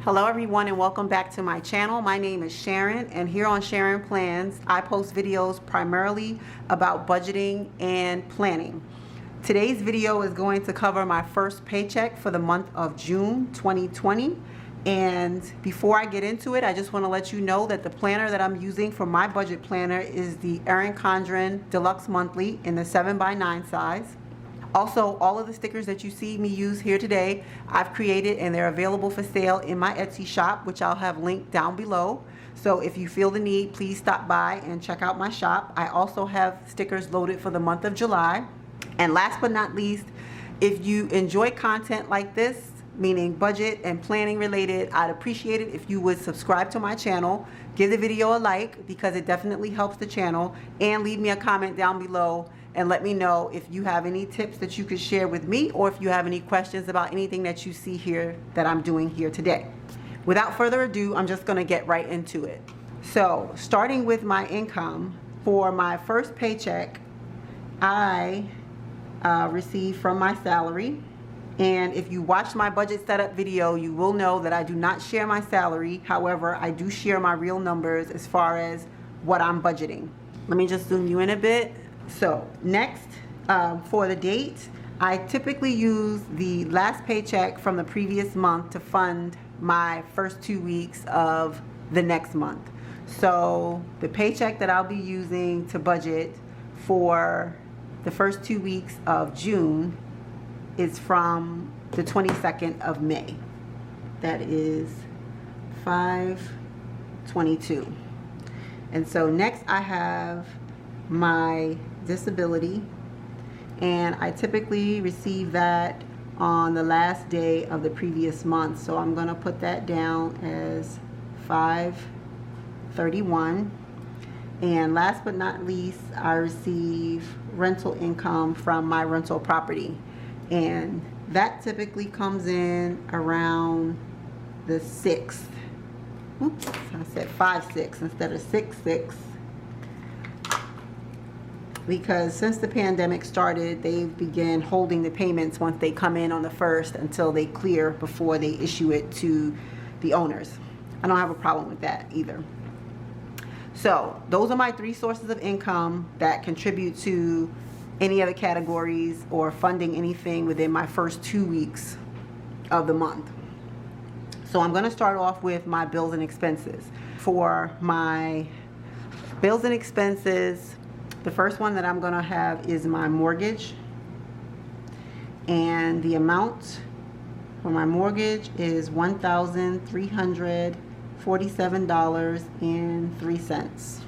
Hello everyone and welcome back to my channel. My name is Sharon, and here on Sharon Plans I post videos primarily about budgeting and planning. Today's video is going to cover my first paycheck for the month of June 2020. And before I get into it, I just want to let you know that the planner that I'm using for my budget planner is the Erin Condren Deluxe Monthly in the 7x9 size. Also, all of the stickers that you see me use here today, I've created and they're available for sale in my Etsy shop, which I'll have linked down below. So if you feel the need, please stop by and check out my shop. I also have stickers loaded for the month of July. And last but not least, if you enjoy content like this, meaning budget and planning related, I'd appreciate it if you would subscribe to my channel, give the video a like because it definitely helps the channel, and leave me a comment down below and let me know if you have any tips that you could share with me, or if you have any questions about anything that you see here that I'm doing here today. Without further ado, I'm just going to get right into it. So starting with my income, for my first paycheck, I received from my salary. And if you watched my budget setup video, you will know that I do not share my salary. However, I do share my real numbers as far as what I'm budgeting. Let me just zoom you in a bit. So next, for the date, I typically use the last paycheck from the previous month to fund my first 2 weeks of the next month. So the paycheck that I'll be using to budget for the first 2 weeks of June is from the 22nd of May. That is 5/22. And so next I have my disability, and I typically receive that on the last day of the previous month. So I'm going to put that down as 5/31. And last but not least, I receive rental income from my rental property, and that typically comes in around the 6th. Oops, I said 5/6 instead of 6/6. Because since the pandemic started, they've begun holding the payments once they come in on the 1st until they clear before they issue it to the owners. I don't have a problem with that either. So those are my 3 sources of income that contribute to any other categories or funding anything within my first 2 weeks of the month. So I'm going to start off with my bills and expenses. For my bills and expenses, the first one that I'm going to have is my mortgage, and the amount for my mortgage is $1,347.03.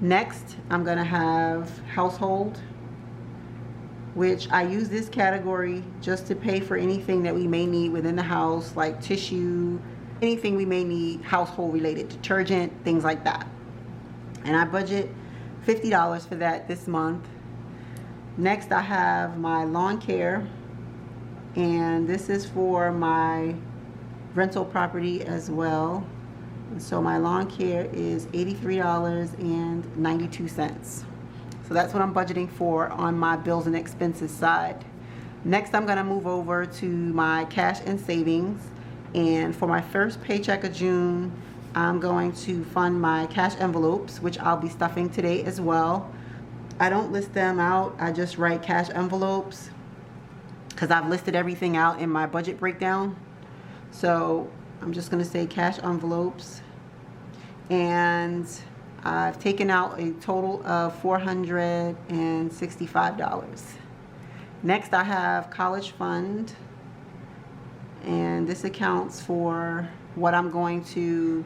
Next, I'm going to have household, which I use this category just to pay for anything that we may need within the house, like tissue, anything we may need household related, detergent, things like that. And I budget $50 for that this month. Next, I have my lawn care, and this is for my rental property as well. And so my lawn care is $83.92. So that's what I'm budgeting for on my bills and expenses side. Next, I'm going to move over to my cash and savings, and for my first paycheck of June, I'm going to fund my cash envelopes, which I'll be stuffing today as well. I don't list them out, I just write cash envelopes because I've listed everything out in my budget breakdown. So I'm just going to say cash envelopes, and I've taken out a total of $465. Next, I have college fund, and this accounts for what I'm going to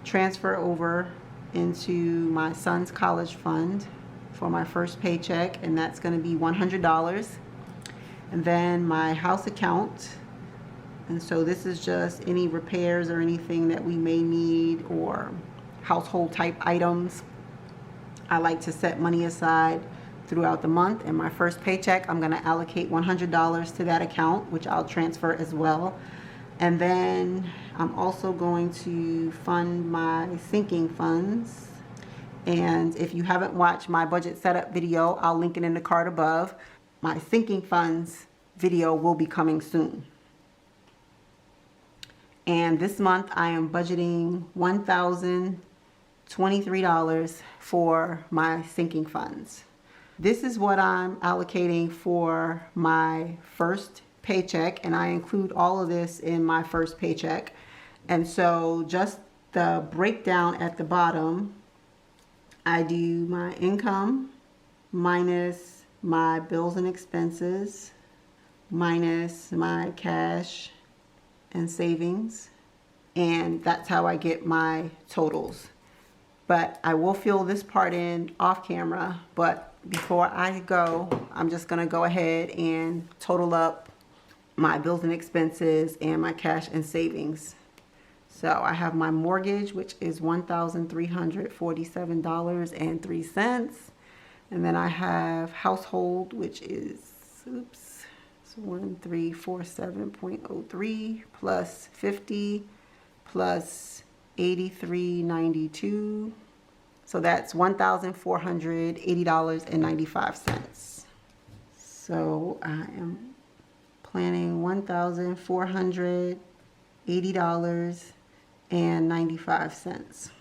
transfer over into my son's college fund for my first paycheck, and that's going to be $100. And then my house account, and so this is just any repairs or anything that we may need, or household type items. I like to set money aside throughout the month, and my first paycheck I'm going to allocate $100 to that account, which I'll transfer as well. And then I'm also going to fund my sinking funds. And if you haven't watched my budget setup video, I'll link it in the card above. My sinking funds video will be coming soon. And this month I am budgeting $1,023 for my sinking funds. This is what I'm allocating for my first paycheck, and I include all of this in my first paycheck. And so just the breakdown at the bottom, I do my income minus my bills and expenses minus my cash and savings, and that's how I get my totals. But I will fill this part in off camera, but before I go, I'm just gonna go ahead and total up my bills and expenses and my cash and savings. So I have my mortgage, which is $1,347.03. And then I have household, which is, oops, so 1347.03 plus 50 plus 83.92. So that's $1,480.95. So I am planning $1,480.95.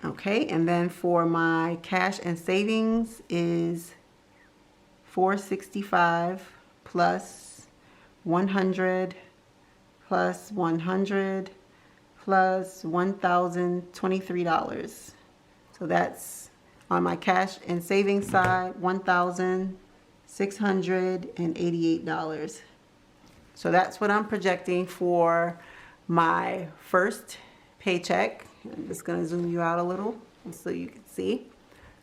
Okay, and then for my cash and savings is $465 plus 100 plus 100 plus $1,023. So that's on my cash and savings side, $1,688. So that's what I'm projecting for my first paycheck. I'm just going to zoom you out a little so you can see.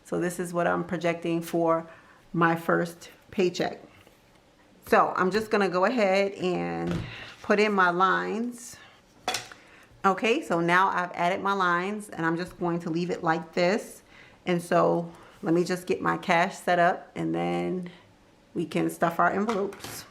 So this is what I'm projecting for my first paycheck. So I'm just going to go ahead and put in my lines. Okay, so now I've added my lines and I'm just going to leave it like this. And so let me just get my cash set up and then we can stuff our envelopes.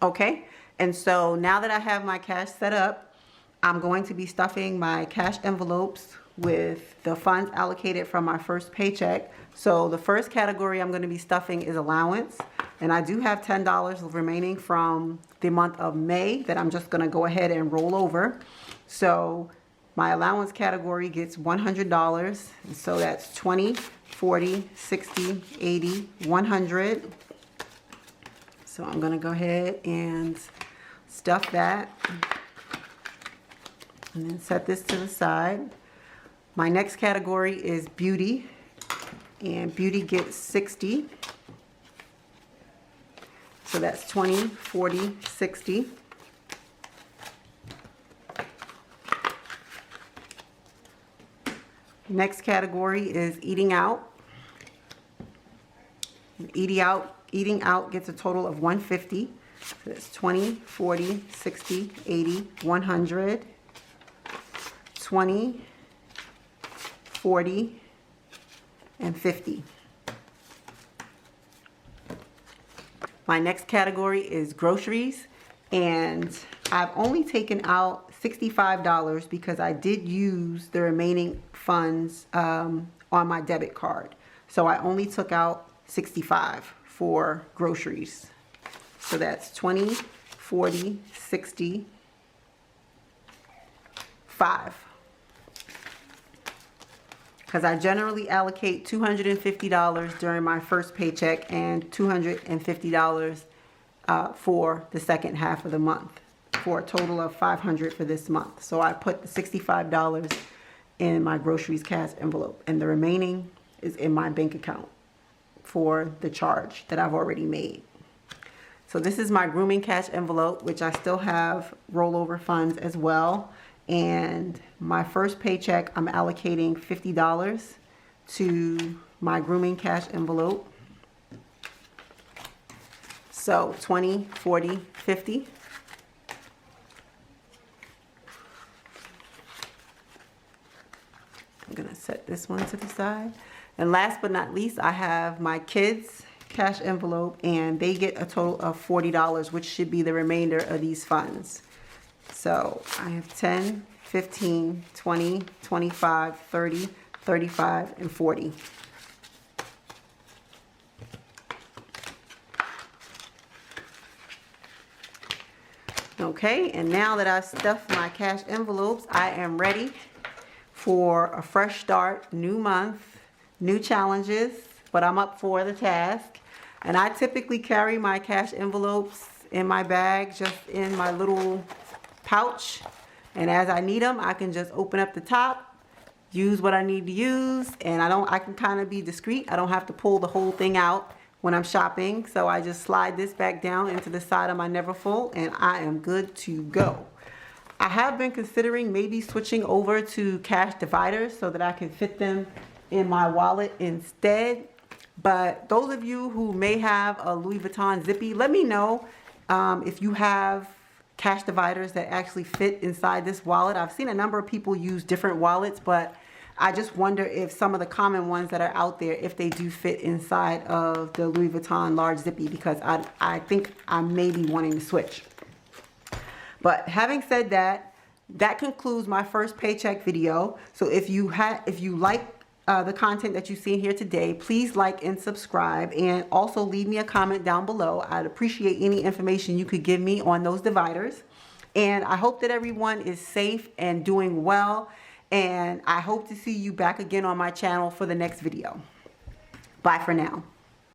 Okay, and so now that I have my cash set up, I'm going to be stuffing my cash envelopes with the funds allocated from my first paycheck. So the first category I'm going to be stuffing is allowance. And I do have $10 remaining from the month of May that I'm just going to go ahead and roll over. So my allowance category gets $100. And so that's 20, 40, 60, 80, 100. So I'm going to go ahead and stuff that. And then set this to the side. My next category is beauty. And beauty gets 60. So that's 20, 40, 60. Next category is eating out. Eating out gets a total of 150. So that's 20, 40, 60, 80, 100, 20, 40, and 50. My next category is groceries, and I've only taken out $65 because I did use the remaining funds on my debit card. So I only took out $65 for groceries. So that's 20, 40, 60, 5. Because I generally allocate $250 during my first paycheck and $250 for the second half of the month, for a total of $500 for this month. So I put the $65 in my groceries cash envelope, and the remaining is in my bank account for the charge that I've already made. So this is my grooming cash envelope, which I still have rollover funds as well. And my first paycheck, I'm allocating $50 to my grooming cash envelope. So 20, 40, 50. I'm gonna set this one to the side. And last but not least, I have my kids' cash envelope, and they get a total of $40, which should be the remainder of these funds. So I have 10, 15, 20, 25, 30, 35, and 40. Okay, and now that I've stuffed my cash envelopes, I am ready for a fresh start, new month, new challenges, but I'm up for the task. And I typically carry my cash envelopes in my bag, just in my little pouch. And as I need them, I can just open up the top, use what I need to use, and I can kind of be discreet. I don't have to pull the whole thing out when I'm shopping. So I just slide this back down into the side of my Neverfull, and I am good to go. I have been considering maybe switching over to cash dividers so that I can fit them in my wallet instead. But those of you who may have a Louis Vuitton Zippy, let me know if you have cash dividers that actually fit inside this wallet. I've seen a number of people use different wallets, but I just wonder if some of the common ones that are out there, if they do fit inside of the Louis Vuitton large Zippy, because I think I may be wanting to switch. But having said that, that concludes my first Paycheck video. So if you like the content that you've seen here today, please like and subscribe, and also leave me a comment down below. I'd appreciate any information you could give me on those dividers. And I hope that everyone is safe and doing well. And I hope to see you back again on my channel for the next video. Bye for now.